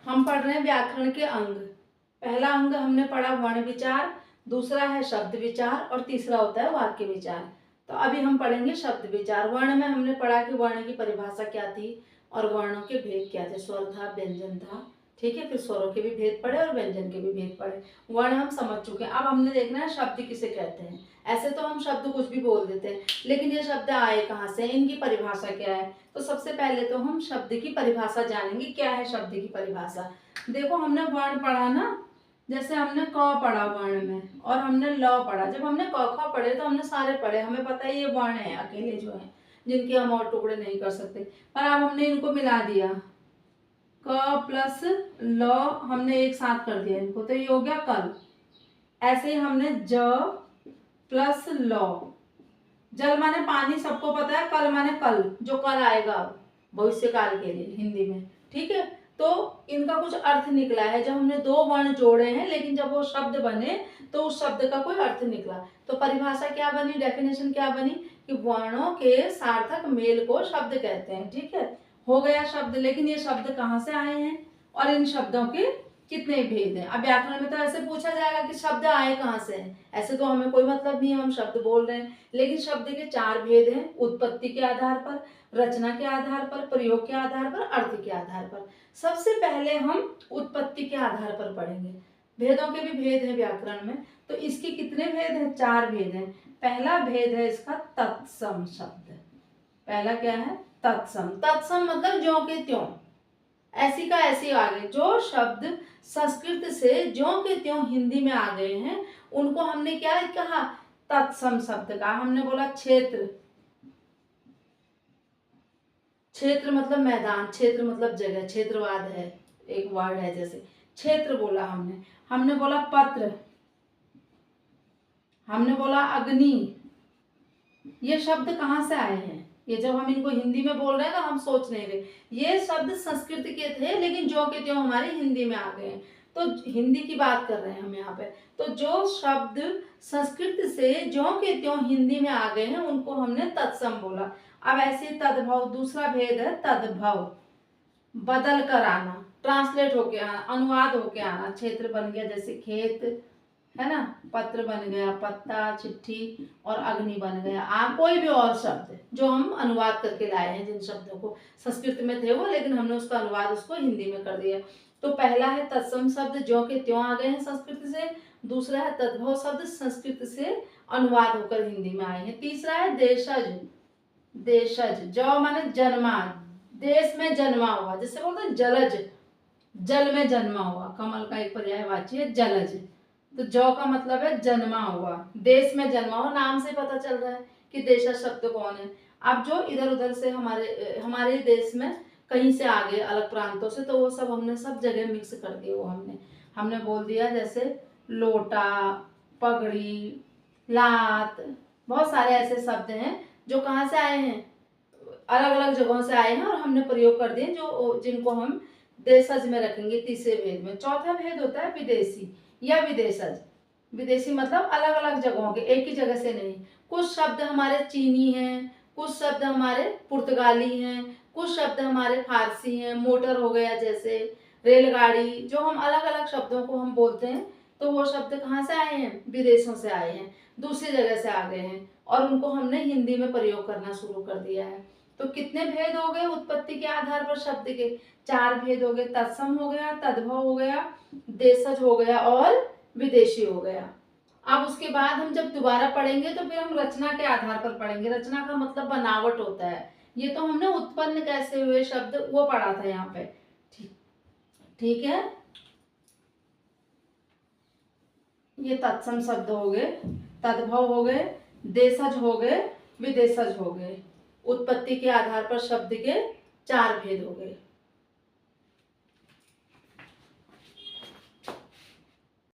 हम पढ़ रहे हैं व्याकरण के अंग। पहला अंग हमने पढ़ा वर्ण विचार, दूसरा है शब्द विचार और तीसरा होता है वाक्य विचार। तो अभी हम पढ़ेंगे शब्द विचार। वर्ण में हमने पढ़ा कि वर्ण की परिभाषा क्या थी और वर्णों के भेद क्या थे। स्वर था, व्यंजन था, ठीक है। फिर स्वरों के भी भेद पढ़े और व्यंजन के भी भेद पढ़े। वर्ण हम समझ चुके हैं। अब हमने देखना है शब्द किसे कहते हैं। ऐसे तो हम शब्द कुछ भी बोल देते हैं, लेकिन ये शब्द आए कहाँ से, इनकी परिभाषा क्या है। तो सबसे पहले तो हम शब्द की परिभाषा जानेंगे। क्या है शब्द की परिभाषा। देखो हमने वर्ण पढ़ा ना, जैसे हमने क पढ़ा वर्ण में और हमने ल पढ़ा। जब हमने क ख पढ़े तो हमने सारे पढ़े, हमें पता है ये वर्ण है अकेले जो है, जिनके हम और टुकड़े नहीं कर सकते। पर अब हमने इनको मिला दिया, क प्लस ल हमने एक साथ कर दिया इनको, तो ये हो गया कल। ऐसे ही हमने ज प्लस लौ, जल माने पानी, सबको पता है। कल माने कल, जो कल आएगा भविष्य काल के लिए हिंदी में, ठीक है। तो इनका कुछ अर्थ निकला है। जब हमने दो वर्ण जोड़े हैं, लेकिन जब वो शब्द बने तो उस शब्द का कोई अर्थ निकला। तो परिभाषा क्या बनी, डेफिनेशन क्या बनी कि वर्णों के सार्थक मेल को शब्द कहते हैं, ठीक है। हो गया शब्द। लेकिन ये शब्द कहाँ से आए हैं और इन शब्दों के कितने भेद हैं। अब व्याकरण में तो ऐसे पूछा जाएगा कि शब्द आए कहाँ से हैं। ऐसे तो हमें कोई मतलब नहीं है, हम शब्द बोल रहे हैं। लेकिन शब्द के चार भेद हैं, उत्पत्ति के आधार पर, रचना के आधार पर, प्रयोग के आधार पर, अर्थ के आधार पर। सबसे पहले हम उत्पत्ति के आधार पर पढ़ेंगे। भेदों के भी भेद हैं व्याकरण में। तो इसके कितने भेद हैं, चार भेद हैं। पहला भेद है इसका तत्सम शब्द। पहला क्या है, तत्सम। तत्सम मतलब ज्यों के त्यों, ऐसी का ऐसी आ गए। जो शब्द संस्कृत से ज्यों के त्यों हिंदी में आ गए हैं, उनको हमने क्या कहा, तत्सम शब्द का। हमने बोला क्षेत्र, क्षेत्र मतलब मैदान, क्षेत्र मतलब जगह, क्षेत्रवाद है एक वर्ड है, जैसे क्षेत्र बोला हमने। हमने बोला पत्र, हमने बोला अग्नि। ये शब्द कहाँ से आए हैं, ये जब हम इनको हिंदी में बोल रहे हैं तो हम सोच नहीं रहे, ये शब्द संस्कृत के थे लेकिन जो के त्यों हमारी हिंदी में आ गए हैं। तो हिंदी की बात कर रहे हैं हम यहाँ पे। तो जो शब्द संस्कृत से ज्यों के त्यों हिंदी में आ गए हैं उनको हमने तत्सम बोला। अब ऐसे तद्भव, दूसरा भेद है तद्भव, बदल कर आना, ट्रांसलेट होके आना, अनुवाद होके आना। क्षेत्र बन गया जैसे खेत है ना, पत्र बन गया पत्ता, चिट्ठी, और अग्नि बन गया आग। कोई भी और शब्द जो हम अनुवाद करके लाए हैं, जिन शब्दों को संस्कृत में थे वो, लेकिन हमने उसका अनुवाद उसको हिंदी में कर दिया। तो पहला है तत्सम शब्द, ज्यों के त्यों आ गए हैं संस्कृत से। दूसरा है तद्भव शब्द, संस्कृत से अनुवाद होकर हिंदी में आए हैं। तीसरा है देशज। देशज, जो माने जन्मा, देश में जन्मा हुआ, जिससे बोलते हैं जलज, जल में जन्मा हुआ। कमल का एक पर्यायवाची है जलज। तो जौ का मतलब है जन्मा हुआ, देश में जन्मा हुआ। नाम से पता चल रहा है कि देशज शब्द कौन है। अब जो इधर उधर से हमारे देश में कहीं से आ गए अलग प्रांतों से, तो वो सब हमने सब जगह मिक्स कर दिए। वो हमने बोल दिया, जैसे लोटा, पगड़ी, लात, बहुत सारे ऐसे शब्द हैं जो कहाँ से आए हैं, अलग अलग जगहों से आए हैं और हमने प्रयोग कर दिए, जो जिनको हम देशज में रखेंगे तीसरे भेद में। चौथा भेद होता है विदेशी या विदेशज। विदेशी मतलब अलग अलग जगहों के, एक ही जगह से नहीं। कुछ शब्द हमारे चीनी हैं, कुछ शब्द हमारे पुर्तगाली हैं, कुछ शब्द हमारे फारसी हैं। मोटर हो गया जैसे, रेलगाड़ी, जो हम अलग अलग शब्दों को हम बोलते हैं, तो वो शब्द कहाँ से आए हैं, विदेशों से आए हैं, दूसरी जगह से आ गए हैं, और उनको हमने हिंदी में प्रयोग करना शुरू कर दिया है। तो कितने भेद हो गए उत्पत्ति के आधार पर शब्द के, चार भेद हो गए। तत्सम हो गया, तद्भव हो गया, देशज हो गया और विदेशी हो गया। अब उसके बाद हम जब दोबारा पढ़ेंगे तो फिर हम रचना के आधार पर पढ़ेंगे। रचना का मतलब बनावट होता है। ये तो हमने उत्पन्न कैसे हुए शब्द वो पढ़ा था यहाँ पे, ठीक है। ये तत्सम शब्द हो गए, तद्भव हो गए, देशज हो गए, विदेशज हो गए। उत्पत्ति के आधार पर शब्द के चार भेद हो गए।